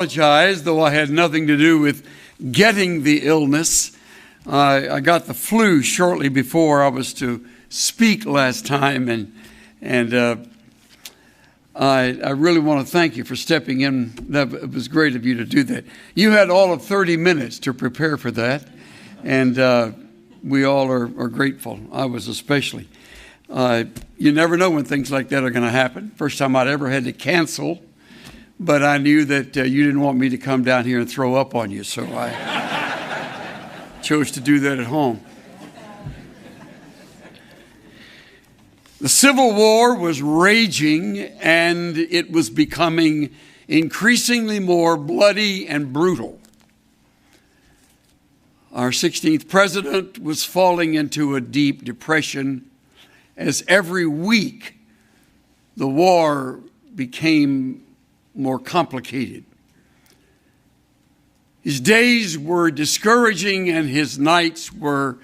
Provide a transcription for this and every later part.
Apologize, though I had nothing to do with getting the illness. I got the flu shortly before I was to speak last time, and I really want to thank you for stepping in. It was great of you to do that. You had all of 30 minutes to prepare for that, and we all are grateful. I was especially. You never know when things like that are going to happen. First time I'd ever had to cancel. But I knew that you didn't want me to come down here and throw up on you, so I chose to do that at home. The Civil War was raging, and it was becoming increasingly more bloody and brutal. Our 16th president was falling into a deep depression as every week the war became more complicated. His days were discouraging and his nights were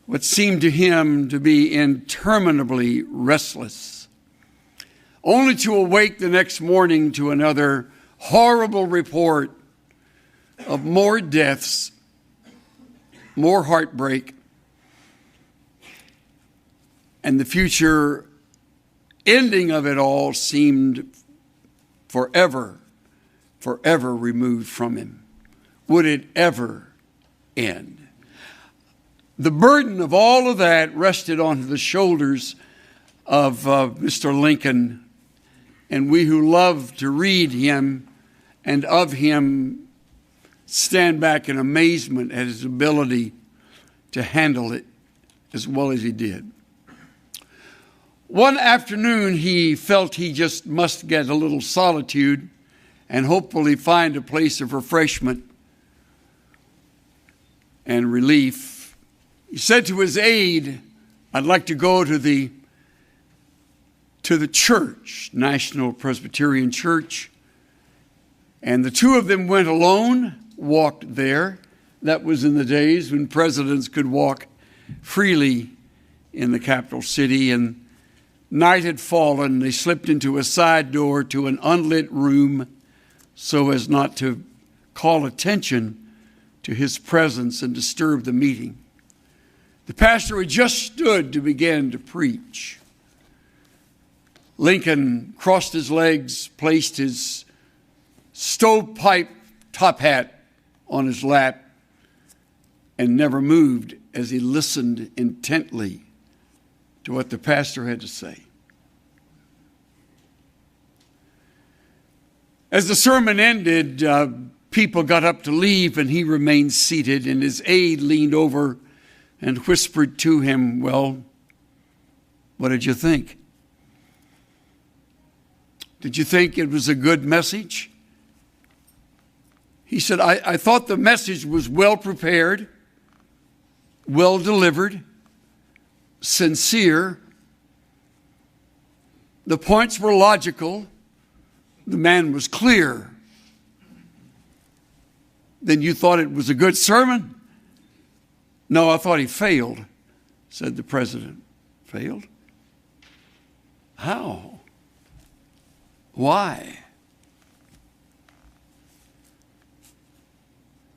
what seemed to him to be interminably restless, only to awake the next morning to another horrible report of more deaths, more heartbreak, and the future ending of it all seemed forever removed from him. Would it ever end? The burden of all of that rested on the shoulders of Mr. Lincoln, and we who love to read him and of him stand back in amazement at his ability to handle it as well as he did. One afternoon, he felt he just must get a little solitude and hopefully find a place of refreshment and relief. He said to his aide, "I'd like to go to the church, National Presbyterian Church." And the two of them went alone, walked there. That was in the days when presidents could walk freely in the capital city, and night had fallen. They slipped into a side door to an unlit room so as not to call attention to his presence and disturb the meeting. The pastor had just stood to begin to preach. Lincoln crossed his legs, placed his stovepipe top hat on his lap, and never moved as he listened intently to what the pastor had to say. As the sermon ended, people got up to leave, and he remained seated, and his aide leaned over and whispered to him, "Well, what did you think? Did you think it was a good message?" He said, I thought the message was well prepared, well delivered, sincere. The points were logical. The man was clear. Then you thought it was a good sermon? No, I thought he failed, said the president. Failed? How? Why?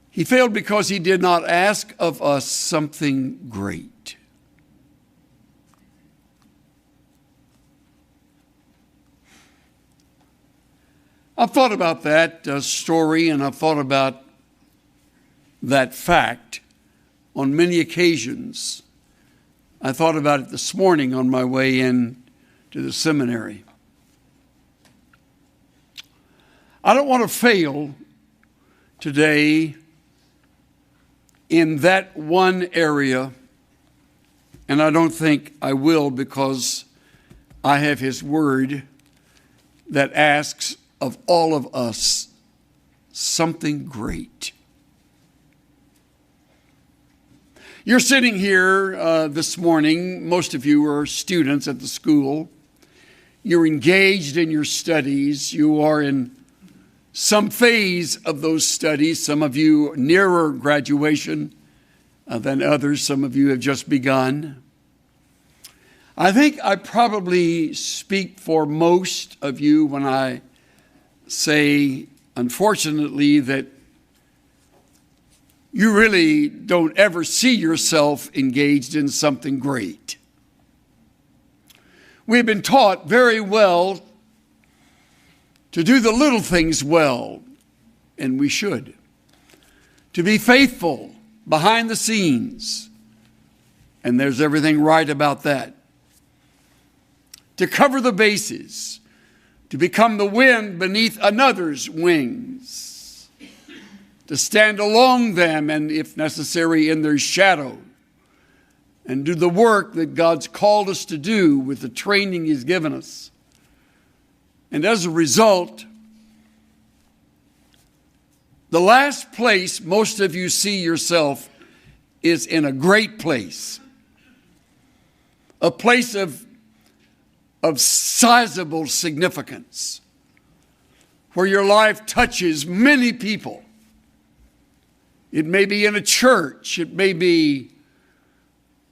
He failed because he did not ask of us something great. I've thought about that story, and I've thought about that fact on many occasions. I thought about it this morning on my way in to the seminary. I don't want to fail today in that one area, and I don't think I will, because I have his word that asks of all of us something great. You're sitting here this morning. Most of you are students at the school. You're engaged in your studies. You are in some phase of those studies. Some of you nearer graduation than others. Some of you have just begun. I think I probably speak for most of you when I say unfortunately, that you really don't ever see yourself engaged in something great. We've been taught very well to do the little things well, and we should. To be faithful behind the scenes, and there's everything right about that. To cover the bases, to become the wind beneath another's wings, to stand along them and, if necessary, in their shadow, and do the work that God's called us to do with the training He's given us. And as a result, the last place most of you see yourself is in a great place, a place of sizable significance, where your life touches many people. It may be in a church, it may be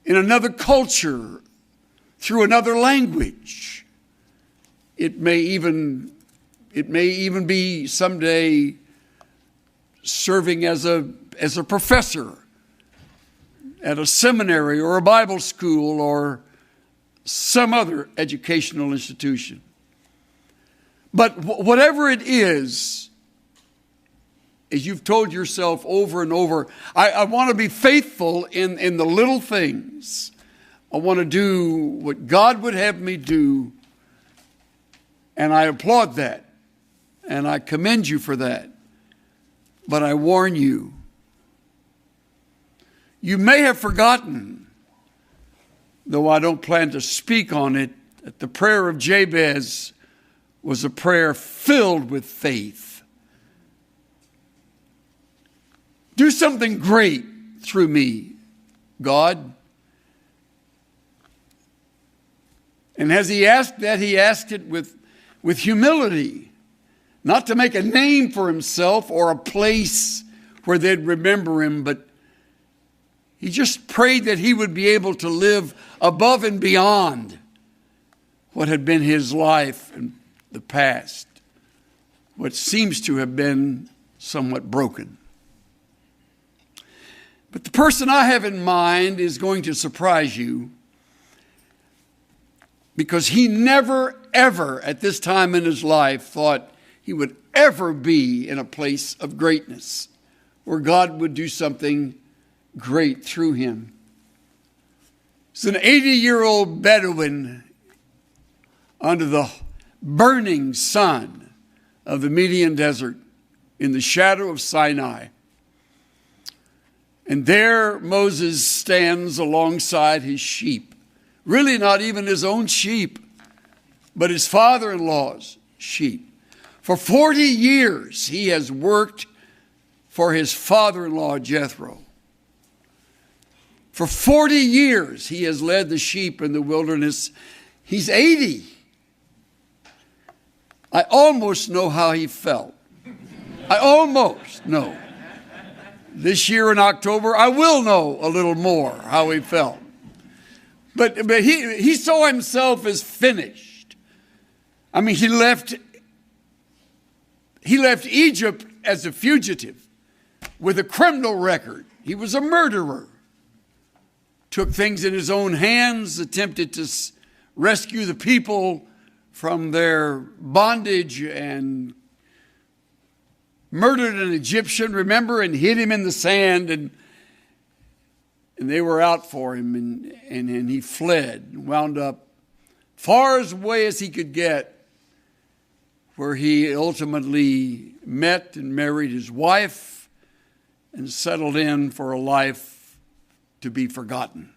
in another culture, through another language. It may even be someday serving as a professor at a seminary or a Bible school or some other educational institution. But whatever it is, as you've told yourself over and over, I want to be faithful in the little things. I want to do what God would have me do. And I applaud that. And I commend you for that. But I warn you, you may have forgotten, though I don't plan to speak on it, that the prayer of Jabez was a prayer filled with faith. Do something great through me, God. And as he asked that, he asked it with humility, not to make a name for himself or a place where they'd remember him, but he just prayed that he would be able to live above and beyond what had been his life in the past, what seems to have been somewhat broken. But the person I have in mind is going to surprise you, because he never, ever at this time in his life thought he would ever be in a place of greatness where God would do something great through him. It's an 80-year-old Bedouin under the burning sun of the Median desert in the shadow of Sinai. And there Moses stands alongside his sheep. Really not even his own sheep, but his father-in-law's sheep. For 40 years he has worked for his father-in-law Jethro. For 40 years he has led the sheep in the wilderness. He's 80. I almost know how he felt. I almost know. This year in October, I will know a little more how he felt. But he saw himself as finished. I mean, he left Egypt as a fugitive with a criminal record. He was a murderer. Took things in his own hands, attempted to rescue the people from their bondage, and murdered an Egyptian, remember, and hid him in the sand, and they were out for him, and he fled and wound up far as away as he could get, where he ultimately met and married his wife and settled in for a life to be forgotten.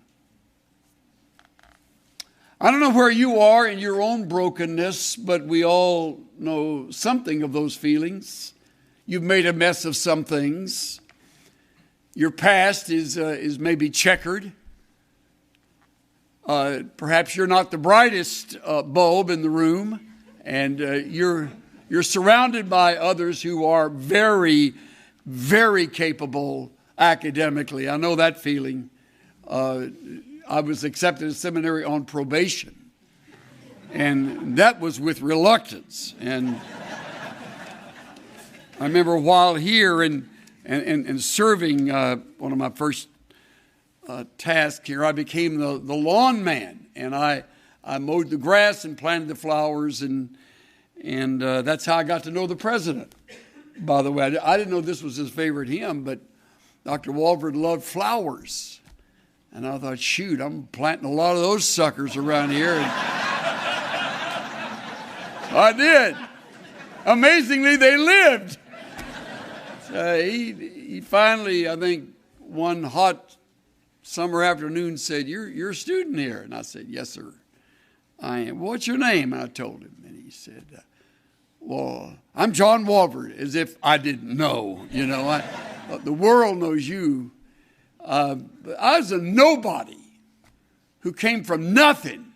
I don't know where you are in your own brokenness, but we all know something of those feelings. You've made a mess of some things. Your past is maybe checkered. Perhaps you're not the brightest bulb in the room, and you're surrounded by others who are very, very capable academically. I know that feeling. I was accepted at seminary on probation, and that was with reluctance. And I remember while here and serving, one of my first tasks here, I became the lawn man, and I mowed the grass and planted the flowers, and that's how I got to know the president. By the way, I didn't know this was his favorite hymn, but Dr. Walford loved flowers. And I thought, shoot, I'm planting a lot of those suckers around here. And I did. Amazingly, they lived. So he finally, I think, one hot summer afternoon said, you're a student here. And I said, yes, sir, I am. What's your name? And I told him. And he said, well, I'm John Walford, as if I didn't know. You know, the world knows you. But I was a nobody who came from nothing,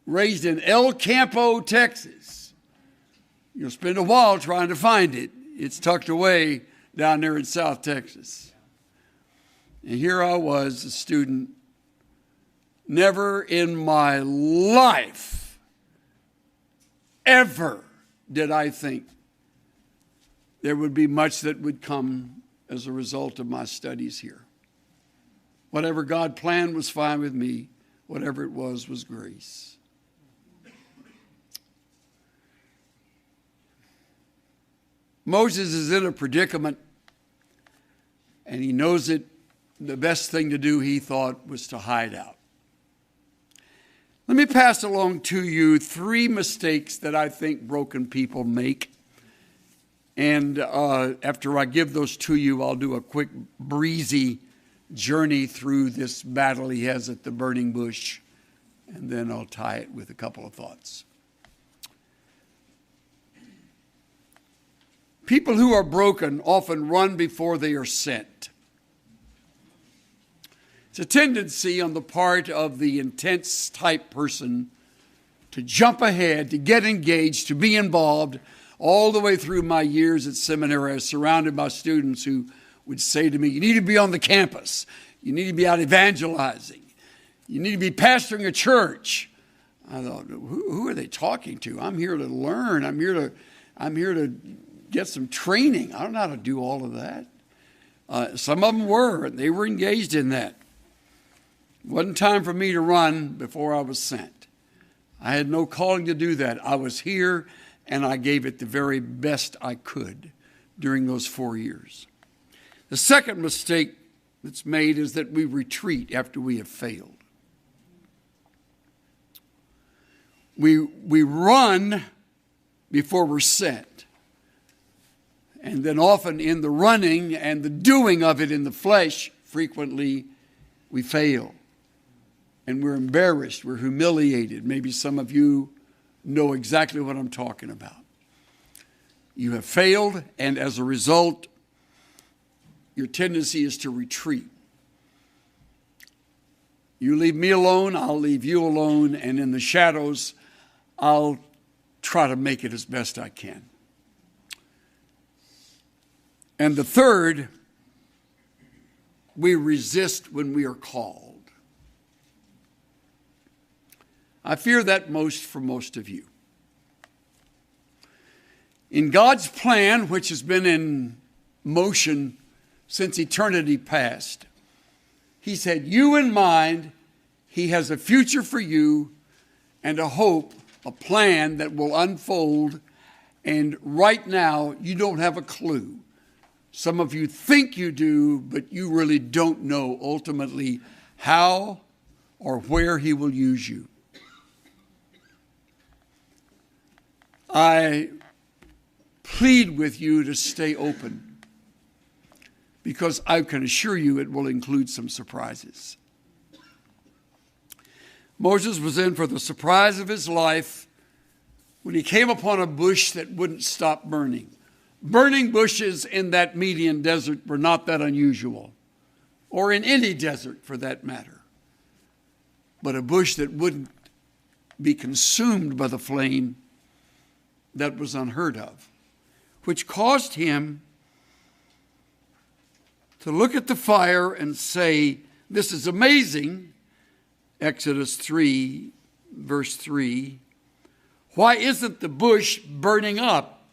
raised in El Campo, Texas. You'll spend a while trying to find it. It's tucked away down there in South Texas. And here I was, a student. Never in my life ever did I think there would be much that would come as a result of my studies here. Whatever God planned was fine with me. Whatever it was grace. Moses is in a predicament, and he knows it. The best thing to do, he thought, was to hide out. Let me pass along to you 3 mistakes that I think broken people make. And after I give those to you, I'll do a quick, breezy journey through this battle he has at the burning bush, and then I'll tie it with a couple of thoughts. People who are broken often run before they are sent. It's a tendency on the part of the intense type person to jump ahead, to get engaged, to be involved. All the way through my years at seminary, I was surrounded by students who would say to me, you need to be on the campus. You need to be out evangelizing. You need to be pastoring a church. I thought, who are they talking to? I'm here to learn. I'm here to get some training. I don't know how to do all of that. Some of them were, and they were engaged in that. It wasn't time for me to run before I was sent. I had no calling to do that. I was here, and I gave it the very best I could during those 4 years. The second mistake that's made is that we retreat after we have failed. We run before we're sent. And then often in the running and the doing of it in the flesh, frequently we fail. And we're embarrassed, we're humiliated. Maybe some of you know exactly what I'm talking about. You have failed, and as a result, your tendency is to retreat. You leave me alone, I'll leave you alone, and in the shadows, I'll try to make it as best I can. And the third, we resist when we are called. I fear that most for most of you. In God's plan, which has been in motion since eternity past, He's had you in mind. He has a future for you and a hope, a plan that will unfold. And right now, you don't have a clue. Some of you think you do, but you really don't know ultimately how or where He will use you. I plead with you to stay open, because I can assure you it will include some surprises. Moses was in for the surprise of his life when he came upon a bush that wouldn't stop burning. Burning bushes in that Median desert were not that unusual, or in any desert for that matter. But a bush that wouldn't be consumed by the flame, that was unheard of, which caused him to look at the fire and say, this is amazing. Exodus 3, verse 3. Why isn't the bush burning up?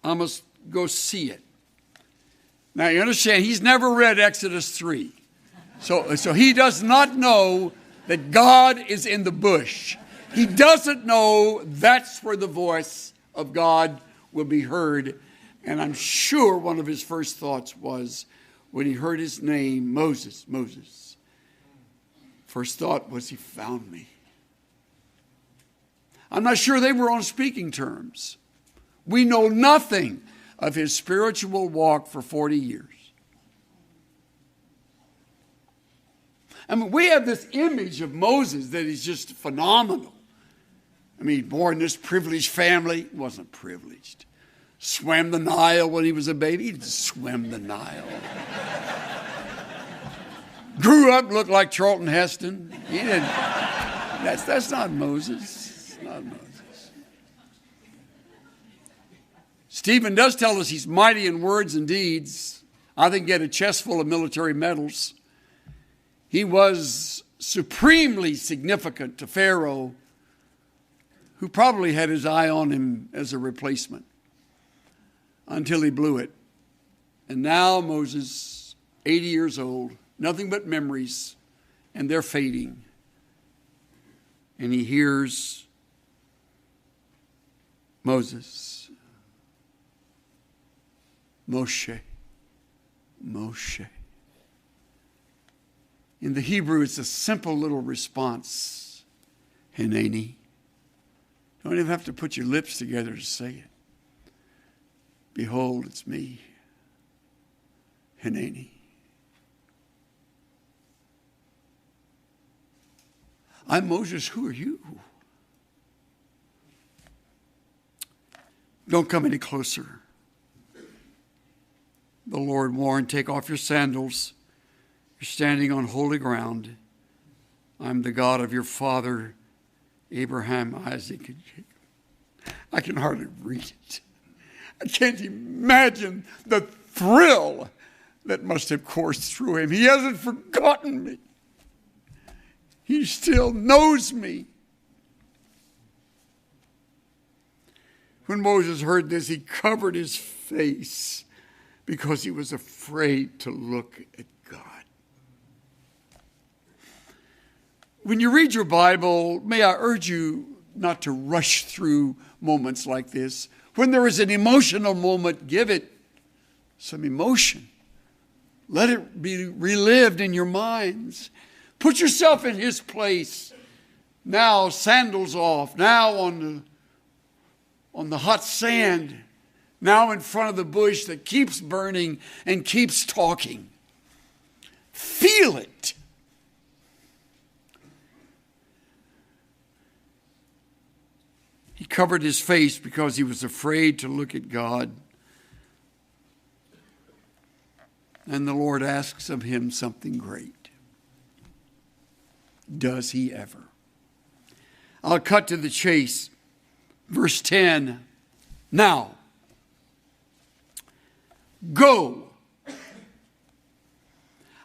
I must go see it. Now you understand, he's never read Exodus 3. So he does not know that God is in the bush. He doesn't know that's where the voice of God will be heard. And I'm sure one of his first thoughts was when he heard his name, Moses, Moses. First thought was, he found me. I'm not sure they were on speaking terms. We know nothing of his spiritual walk for 40 years. I mean, we have this image of Moses that is just phenomenal. I mean, born in this privileged family, wasn't privileged. Swam the Nile when he was a baby. He just swam the Nile. Grew up, looked like Charlton Heston. He didn't. That's not Moses. It's not Moses. Stephen does tell us he's mighty in words and deeds. I think he had a chest full of military medals. He was supremely significant to Pharaoh, who probably had his eye on him as a replacement until he blew it. And now Moses, 80 years old, nothing but memories, and they're fading. And he hears Moses, Moshe, Moshe. In the Hebrew, it's a simple little response. Hineni. Don't even have to put your lips together to say it. Behold, it's me. Hineni. I'm Moses. Who are you? Don't come any closer. The Lord warned, take off your sandals. You're standing on holy ground. I'm the God of your father, Abraham, Isaac, and Jacob. I can hardly read it. I can't imagine the thrill that must have coursed through him. He hasn't forgotten me. He still knows me. When Moses heard this, he covered his face because he was afraid to look at God. When you read your Bible, may I urge you not to rush through moments like this. When there is an emotional moment, give it some emotion. Let it be relived in your minds. Put yourself in his place. Now, sandals off. Now on the hot sand. Now in front of the bush that keeps burning and keeps talking. Feel it. He covered his face because he was afraid to look at God. And the Lord asks of him something great. Does he ever? I'll cut to the chase. Verse 10. Now, go.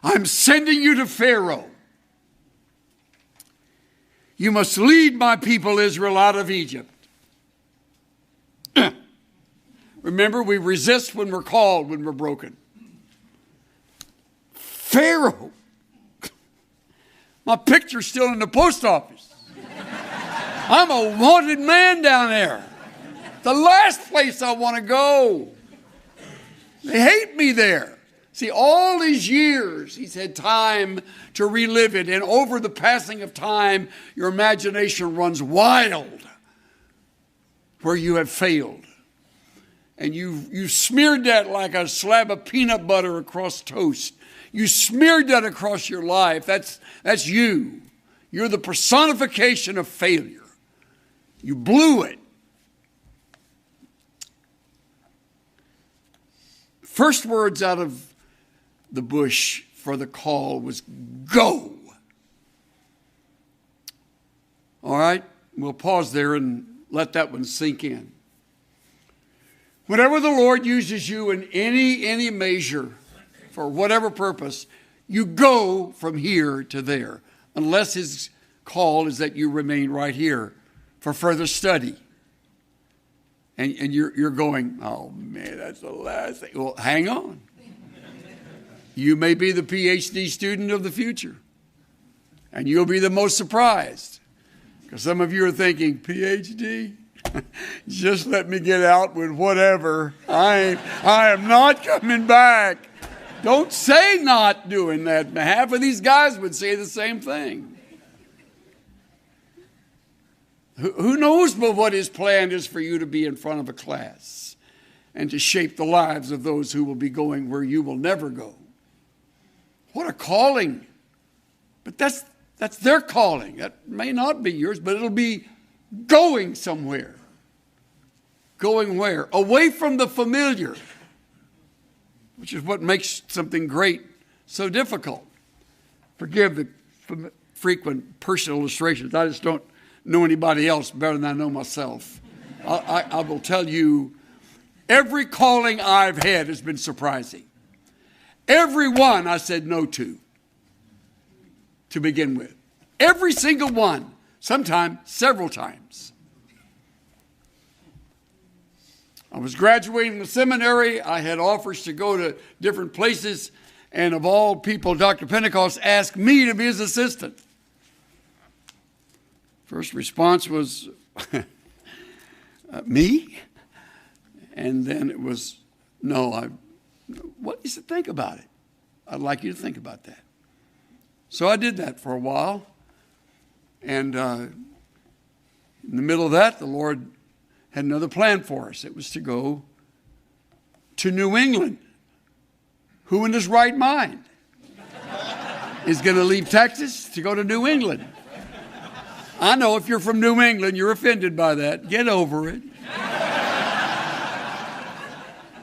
I'm sending you to Pharaoh. You must lead my people Israel out of Egypt. Remember, we resist when we're called, when we're broken. Pharaoh. My picture's still in the post office. I'm a wanted man down there. The last place I want to go. They hate me there. See, all these years, he's had time to relive it. And over the passing of time, your imagination runs wild where you have failed. And you smeared that like a slab of peanut butter across toast. You smeared that across your life. That's you. You're the personification of failure. You blew it. First words out of the bush for the call was go. All right, we'll pause there and let that one sink in. Whenever the Lord uses you in any measure for whatever purpose, you go from here to there, unless his call is that you remain right here for further study. And you're going, oh, man, that's the last thing. Well, hang on. You may be the PhD student of the future. And you'll be the most surprised. Because some of you are thinking, PhD? Just let me get out with whatever. I am not coming back. Don't say not doing that. Half of these guys would say the same thing. Who knows but what his plan is for you to be in front of a class and to shape the lives of those who will be going where you will never go. What a calling. But that's their calling. That may not be yours, but it'll be going somewhere. Going where? Away from the familiar, which is what makes something great so difficult. Forgive the frequent personal illustrations. I just don't know anybody else better than I know myself. I will tell you, every calling I've had has been surprising. Every one I said no to begin with. Every single one, sometimes several times. I was graduating the seminary. I had offers to go to different places. And of all people, Dr. Pentecost asked me to be his assistant. First response was, me? And then it was, no, what? He said, think about it. I'd like you to think about that. So I did that for a while. And in the middle of that, the Lord had another plan for us. It was to go to New England. Who in his right mind is going to leave Texas to go to New England? I know if you're from New England, you're offended by that. Get over it.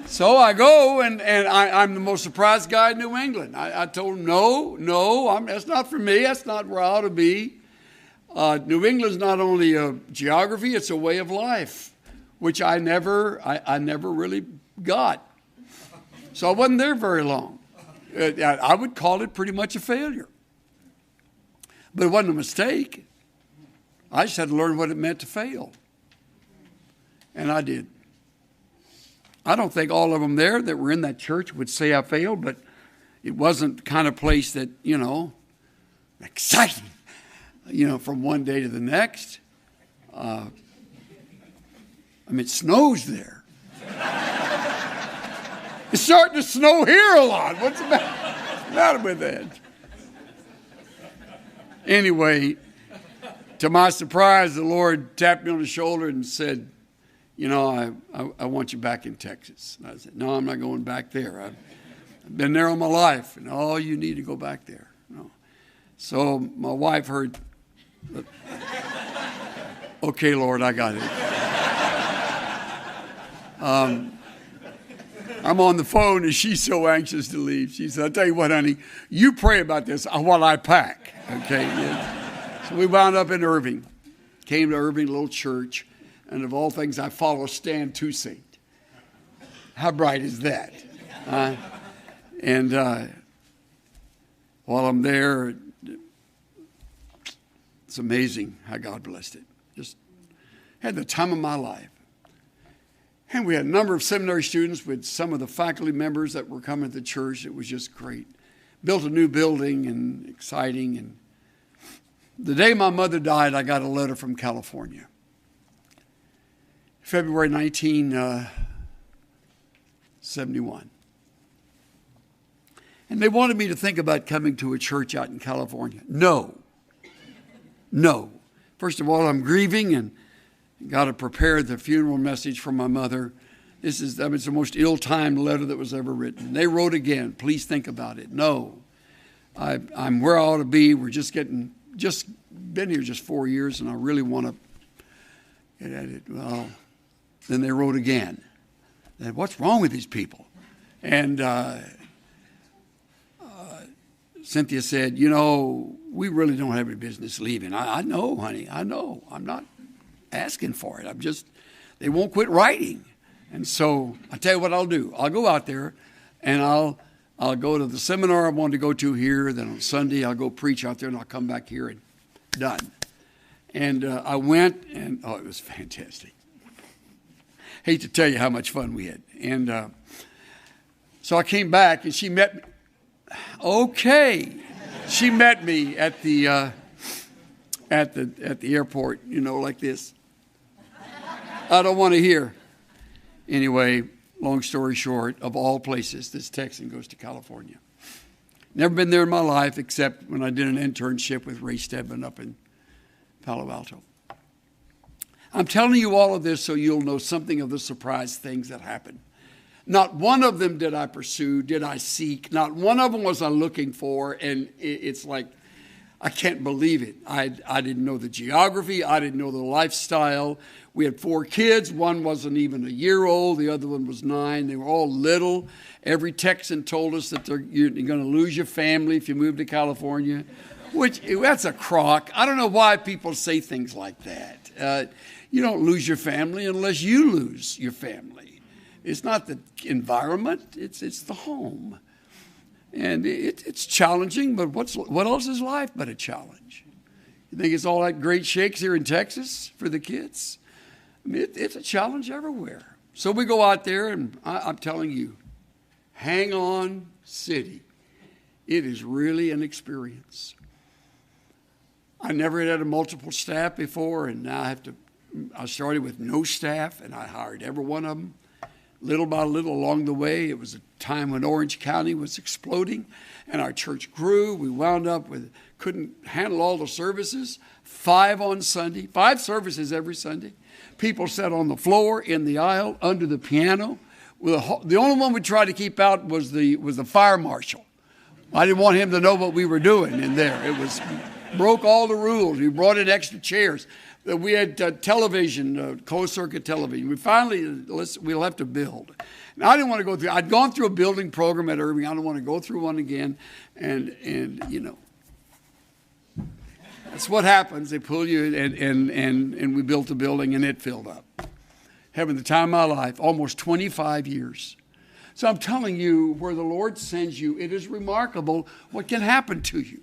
So I go, and I'm the most surprised guy in New England. I told him, no, that's not for me. That's not where I ought to be. New England's not only a geography, it's a way of life, which I never really got. So I wasn't there very long. I would call it pretty much a failure. But it wasn't a mistake. I just had to learn what it meant to fail. And I did. I don't think all of them there that were in that church would say I failed, but it wasn't the kind of place that, exciting, from one day to the next. It snows there. It's starting to snow here a lot. What's the matter with that? Anyway, to my surprise, the Lord tapped me on the shoulder and said, I want you back in Texas. And I said, no, I'm not going back there. I've been there all my life, and you need to go back there. No. So my wife heard, okay, Lord, I got it. I'm on the phone, and she's so anxious to leave. She said, I'll tell you what, honey, you pray about this while I pack. Okay? Yeah. So we wound up in Irving. Came to Irving, little church. And of all things, I follow Stan Toussaint. How bright is that? And while I'm there, it's amazing how God blessed it. Just had the time of my life. And we had a number of seminary students with some of the faculty members that were coming to the church. It was just great. Built a new building and exciting. And the day my mother died, I got a letter from California. February 1971. And they wanted me to think about coming to a church out in California. No. First of all, I'm grieving and got to prepare the funeral message for my mother. It's the most ill-timed letter that was ever written. They wrote again, please think about it. No, I'm where I ought to be. We're just been here just 4 years, and I really want to get at it. Well, then they wrote again. And what's wrong with these people? And Cynthia said, we really don't have any business leaving. I know, honey, I know. I'm not asking for it. They won't quit writing. And so I tell you what I'll do. I'll go out there and I'll go to the seminar I wanted to go to here. Then on Sunday I'll go preach out there and I'll come back here and done. And I went and, it was fantastic. hate to tell you how much fun we had. And so I came back, and she met me. Okay. She met me at the airport, like this. I don't want to hear. Anyway, long story short, of all places, this Texan goes to California. Never been there in my life except when I did an internship with Ray Stedman up in Palo Alto. I'm telling you all of this so you'll know something of the surprise things that happened. Not one of them did I pursue, did I seek. Not one of them was I looking for. And it's like, I can't believe it. I didn't know the geography. I didn't know the lifestyle. We had 4 kids. One wasn't even a year old. The other one was 9. They were all little. Every Texan told us that you're going to lose your family if you move to California, which that's a crock. I don't know why people say things like that. You don't lose your family unless you lose your family. It's not the environment. It's the home. And it's challenging, but what else is life but a challenge? You think it's all that great shakes here in Texas for the kids? I mean, it's a challenge everywhere. So we go out there, and I'm telling you, hang on, city. It is really an experience. I never had a multiple staff before, and now I started with no staff, and I hired every one of them. Little by little along the way, it was a time when Orange County was exploding, and our church grew. We wound up couldn't handle all the services. 5 on Sunday, 5 services every Sunday. People sat on the floor, in the aisle, under the piano. The only one we tried to keep out was the fire marshal. I didn't want him to know what we were doing in there. Broke all the rules. We brought in extra chairs. We had television, closed-circuit television. We'll have to build. And I didn't want to go through. I'd gone through a building program at Irving. I don't want to go through one again. And that's what happens. They pull you, and we built a building, and it filled up. Having the time of my life, almost 25 years. So I'm telling you, where the Lord sends you, it is remarkable what can happen to you.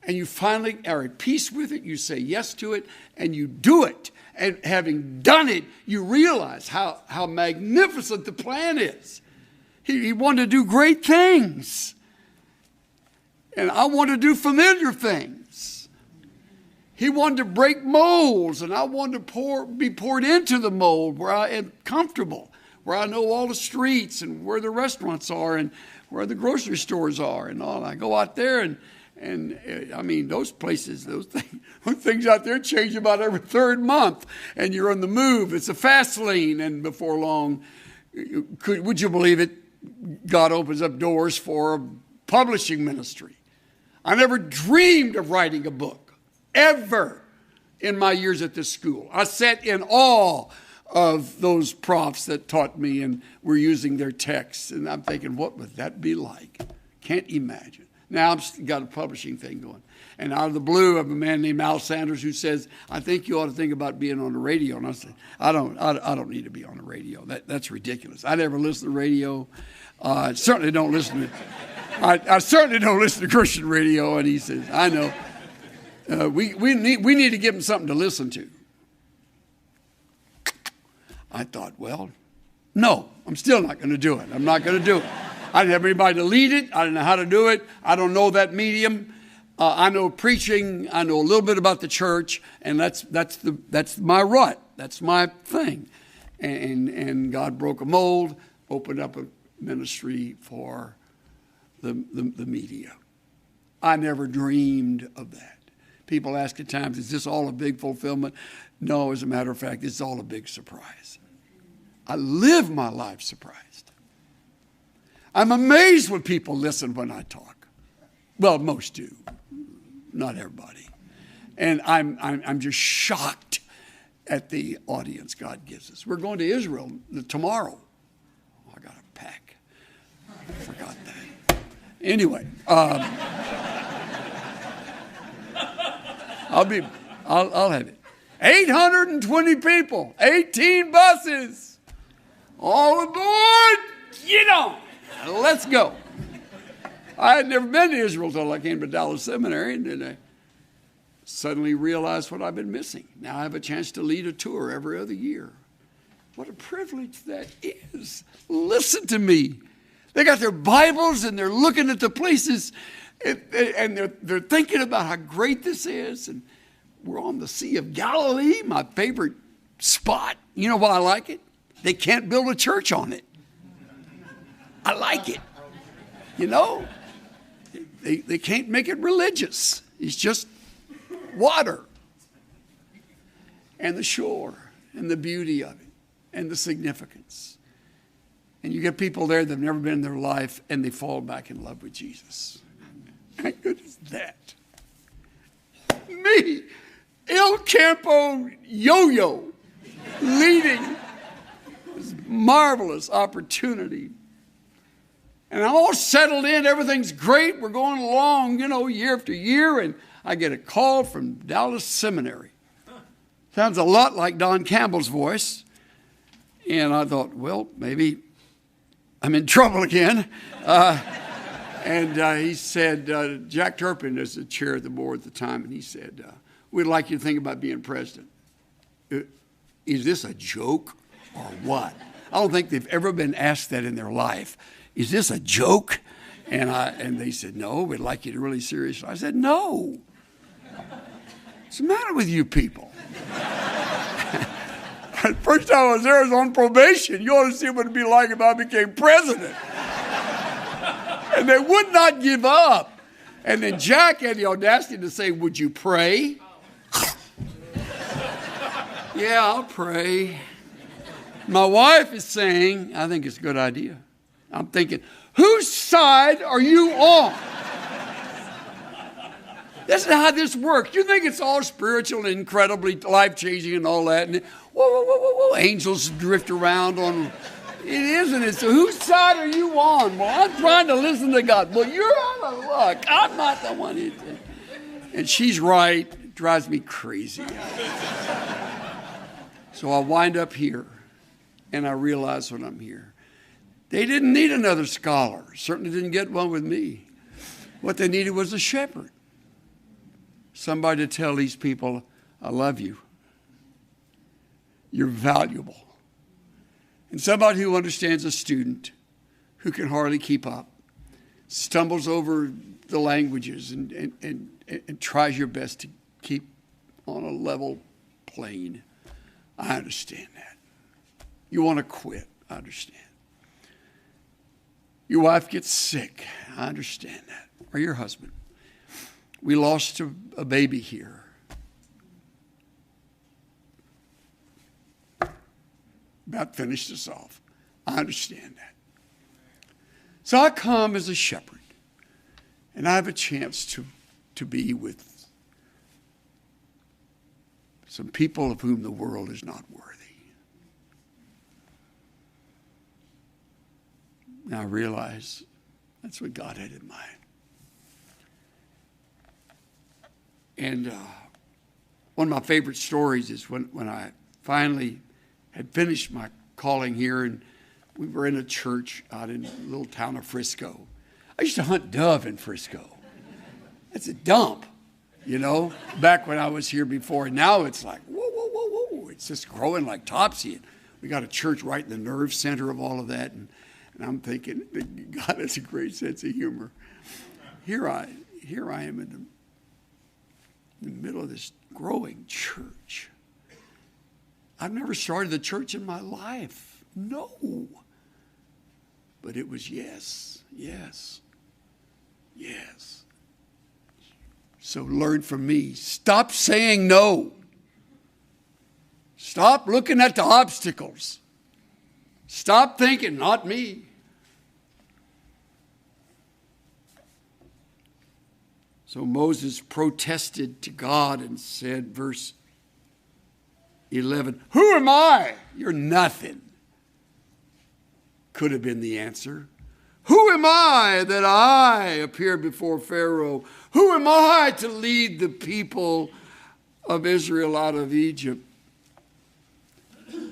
And you finally are at peace with it, you say yes to it, and you do it. And having done it, you realize how magnificent the plan is. He wanted to do great things. And I want to do familiar things. He wanted to break molds, and I wanted to be poured into the mold where I am comfortable, where I know all the streets and where the restaurants are and where the grocery stores are and all. I go out there and I mean, those places, those things out there change about every 3rd month, and you're on the move. It's a fast lane, and before long, would you believe it, God opens up doors for a publishing ministry. I never dreamed of writing a book, ever, in my years at this school. I sat in awe of those profs that taught me and were using their texts, and I'm thinking, what would that be like? Can't imagine. Now I've got a publishing thing going. And out of the blue, I have a man named Al Sanders who says, I think you ought to think about being on the radio. And I said, I don't need to be on the radio. That's ridiculous. I never listen to radio. I certainly don't listen to Christian radio. And he says, I know. We need to give him something to listen to. I thought, well, no, I'm still not going to do it. I'm not going to do it. I didn't have anybody to lead it. I didn't know how to do it. I don't know that medium. I know preaching. I know a little bit about the church, and that's my rut. That's my thing. And God broke a mold, opened up a ministry for the media. I never dreamed of that. People ask at times, is this all a big fulfillment? No, as a matter of fact, it's all a big surprise. I live my life surprised. I'm amazed when people listen when I talk. Well, most do. Not everybody. And I'm just shocked at the audience God gives us. We're going to Israel tomorrow. Oh, I got to pack. I forgot that. Anyway, I'll have it. 820 people, 18 buses, all aboard. Get on. Let's go. I had never been to Israel until I came to Dallas Seminary, and then I suddenly realized what I've been missing. Now I have a chance to lead a tour every other year. What a privilege that is. Listen to me. They got their Bibles and they're looking at the places and they're thinking about how great this is. And we're on the Sea of Galilee, my favorite spot. You know why I like it? They can't build a church on it. I like it. You know, they can't make it religious. It's just water and the shore and the beauty of it and the significance. And you get people there that have never been in their life and they fall back in love with Jesus. How good is that? Me, El Campo Yo-Yo, leading this marvelous opportunity. And I'm all settled in. Everything's great. We're going along, year after year. And I get a call from Dallas Seminary. Sounds a lot like Don Campbell's voice. And I thought, well, maybe I'm in trouble again. And he said, Jack Turpin is the chair of the board at the time. And he said, we'd like you to think about being president. Is this a joke or what? I don't think they've ever been asked that in their life. Is this a joke? And they said, no, we'd like you to really seriously. I said, no. What's the matter with you people? The first time I was there, I was on probation. You ought to see what it'd be like if I became president. And they would not give up. And then Jack had the audacity to say, would you pray? Yeah, I'll pray. My wife is saying, I think it's a good idea. I'm thinking, whose side are you on? This is how this works. You think it's all spiritual and incredibly life-changing and all that. And whoa, angels drift around on. It isn't it. So whose side are you on? Well, I'm trying to listen to God. Well, you're out of luck. I'm not the one who did. And she's right. It drives me crazy. So I wind up here, and I realize when I'm here, they didn't need another scholar. Certainly didn't get one with me. What they needed was a shepherd. Somebody to tell these people, I love you. You're valuable. And somebody who understands a student who can hardly keep up, stumbles over the languages and tries your best to keep on a level plane. I understand that. You want to quit. I understand. Your wife gets sick. I understand that. Or your husband. We lost a baby here. About finished us off. I understand that. So I come as a shepherd, and I have a chance to be with some people of whom the world is not worthy. Now I realize that's what God had in mind. And one of my favorite stories is when I finally had finished my calling here, and we were in a church out in the little town of Frisco. I used to hunt dove in Frisco. It's a dump, back when I was here before. And now it's like, whoa. It's just growing like topsy. We got a church right in the nerve center of all of that. And I'm thinking, God has a great sense of humor. Here I am in the middle of this growing church. I've never started a church in my life. No. But it was yes. So learn from me. Stop saying no. Stop looking at the obstacles. Stop thinking, not me. So Moses protested to God and said, verse 11, who am I? You're nothing. Could have been the answer. Who am I that I appear before Pharaoh? Who am I to lead the people of Israel out of Egypt?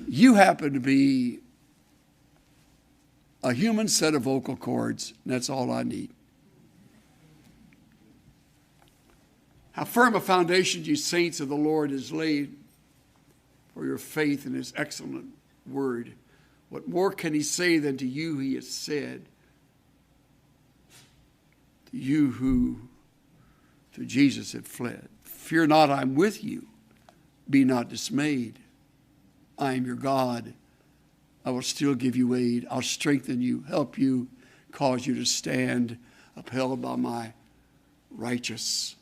You happen to be a human set of vocal cords, and that's all I need. How firm a foundation, you saints of the Lord, is laid for your faith in his excellent word. What more can he say than to you he has said? To you who through Jesus have fled. Fear not, I'm with you. Be not dismayed. I am your God. I will still give you aid. I'll strengthen you, help you, cause you to stand upheld by my righteous,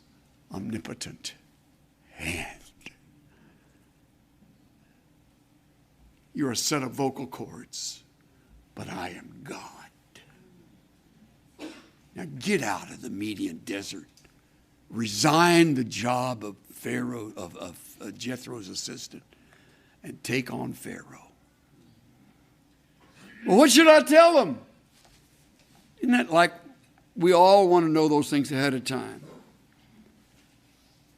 omnipotent hand. You're a set of vocal cords, but I am God. Now get out of the Median desert. Resign the job of Pharaoh, of Jethro's assistant, and take on Pharaoh. Well, what should I tell them? Isn't that like we all want to know those things ahead of time?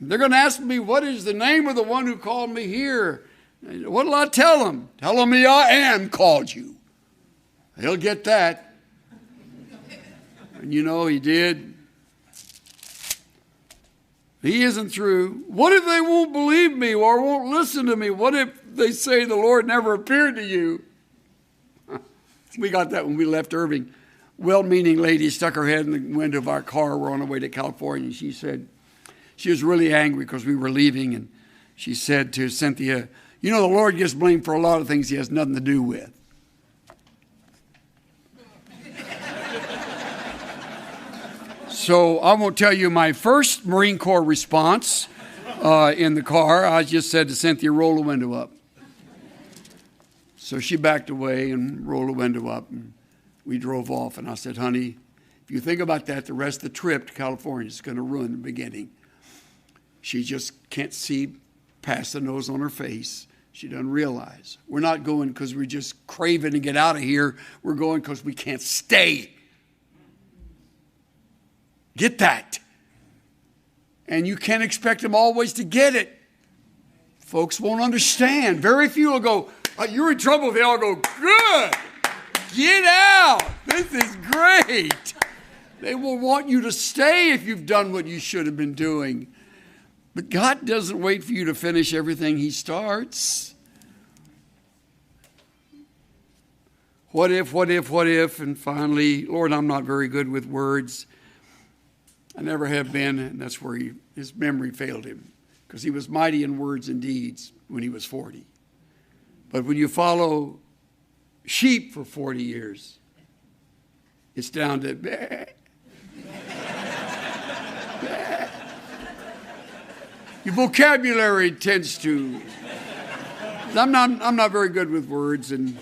They're going to ask me, what is the name of the one who called me here? What will I tell them? Tell them I am called you. He'll get that. And you know he did. He isn't through. What if they won't believe me or won't listen to me? What if they say the Lord never appeared to you? We got that when we left Irving. Well-meaning lady stuck her head in the window of our car. We're on our way to California. And she said, she was really angry because we were leaving. And she said to Cynthia, you know, the Lord gets blamed for a lot of things he has nothing to do with. So I won't tell you my first Marine Corps response in the car. I just said to Cynthia, roll the window up. So she backed away and rolled the window up, and we drove off. And I said, honey, if you think about that, the rest of the trip to California is going to ruin the beginning. She just can't see past the nose on her face. She doesn't realize. We're not going because we're just craving to get out of here. We're going because we can't stay. Get that. And you can't expect them always to get it. Folks won't understand. Very few will go, you're in trouble. They all go, good. Get out. This is great. They will want you to stay if you've done what you should have been doing. But God doesn't wait for you to finish everything he starts. What if, what if, what if? And finally, Lord, I'm not very good with words. I never have been, and that's where his memory failed him, because he was mighty in words and deeds when he was 40. But when you follow sheep for 40 years, it's down to bleh, bleh. Your vocabulary tends to. I'm not very good with words, and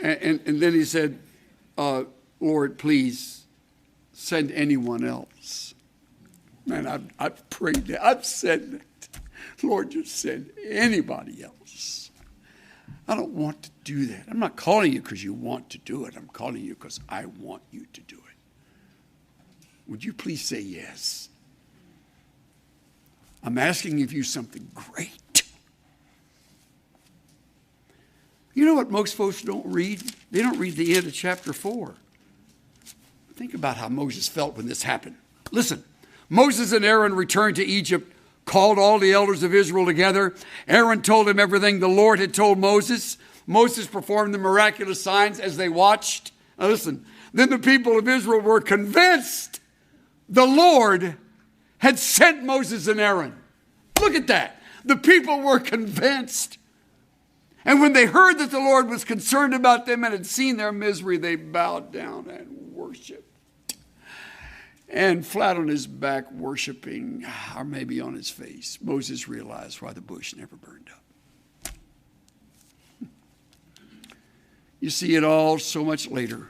then he said, Lord, please send anyone else. Man, I've prayed that. I've said that. Lord, just send anybody else. I don't want to do that. I'm not calling you because you want to do it. I'm calling you because I want you to do it. Would you please say yes? I'm asking of you something great. You know what most folks don't read? They don't read the end of chapter 4. Think about how Moses felt when this happened. Listen, Moses and Aaron returned to Egypt, called all the elders of Israel together. Aaron told them everything the Lord had told Moses. Moses performed the miraculous signs as they watched. Now listen, then the people of Israel were convinced the Lord had sent Moses and Aaron. Look at that. The people were convinced. And when they heard that the Lord was concerned about them and had seen their misery, they bowed down and worshiped. And flat on his back worshiping, or maybe on his face, Moses realized why the bush never burned up. You see it all so much later.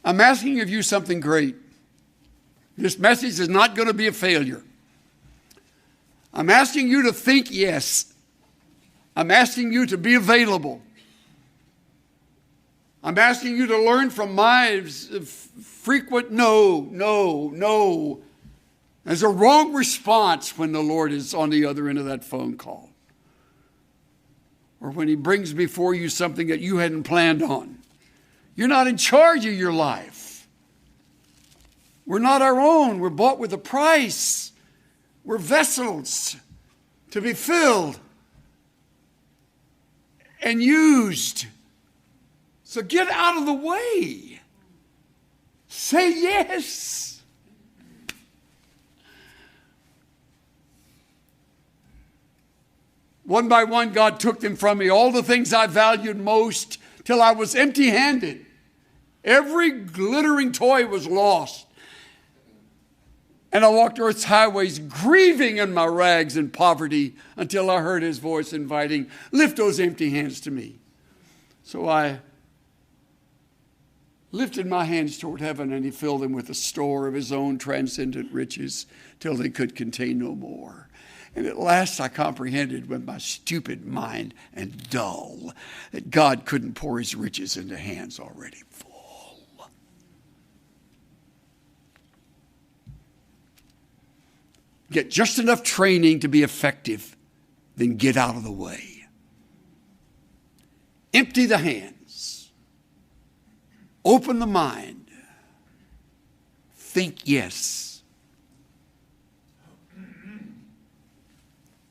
I'm asking of you something great. This message is not going to be a failure. I'm asking you to think yes. I'm asking you to be available. I'm asking you to learn from my frequent no. There's a wrong response when the Lord is on the other end of that phone call. Or when he brings before you something that you hadn't planned on. You're not in charge of your life. We're not our own. We're bought with a price. We're vessels to be filled and used. So get out of the way. Say yes. One by one, God took them from me, all the things I valued most, till I was empty-handed. Every glittering toy was lost. And I walked earth's highways, grieving in my rags and poverty, until I heard his voice inviting, lift those empty hands to me. So I lifted my hands toward heaven, and he filled them with a store of his own transcendent riches, till they could contain no more. And at last I comprehended with my stupid mind and dull that God couldn't pour his riches into hands already full. Get just enough training to be effective, then get out of the way. Empty the hands. Open the mind. Think yes.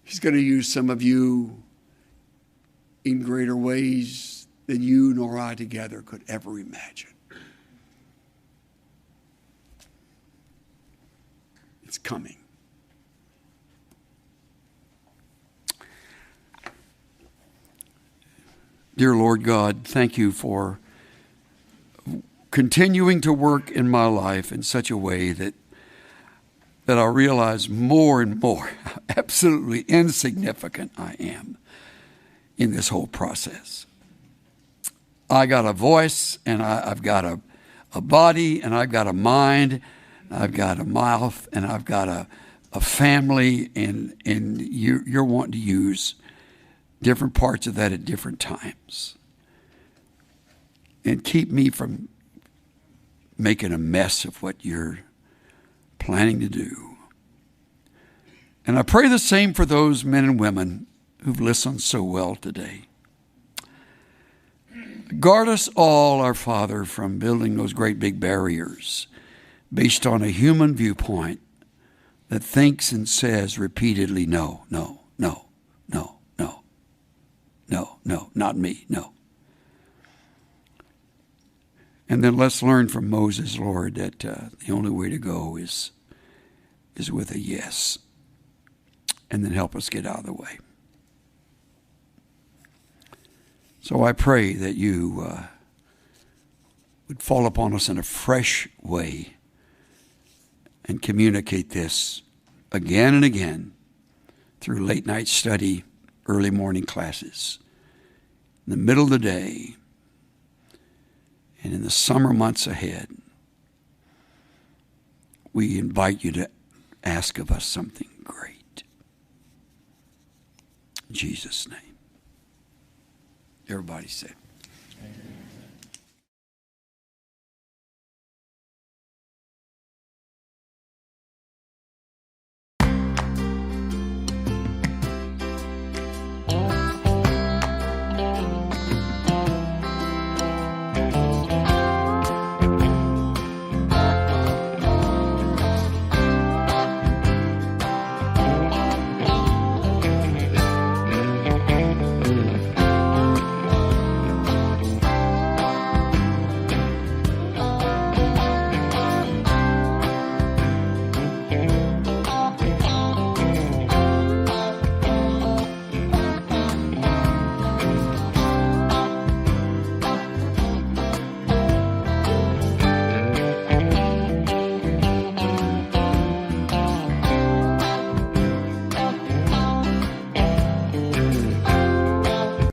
He's going to use some of you in greater ways than you nor I together could ever imagine. It's coming. Dear Lord God, thank you for continuing to work in my life in such a way that I realize more and more how absolutely insignificant I am in this whole process. I got a voice, and I've got a body, and I've got a mind, I've got a mouth, and I've got a family, and you're wanting to use different parts of that at different times. And keep me from making a mess of what you're planning to do. And I pray the same for those men and women who've listened so well today. Guard us all, our Father, from building those great big barriers based on a human viewpoint that thinks and says repeatedly, no, no, no, no, no, no, no, not me, no. And then let's learn from Moses, Lord, that the only way to go is with a yes. And then help us get out of the way. So I pray that you would fall upon us in a fresh way and communicate this again and again through late night study, early morning classes, in the middle of the day, and in the summer months ahead. We invite you to ask of us something great. In Jesus' name. Everybody say. Amen.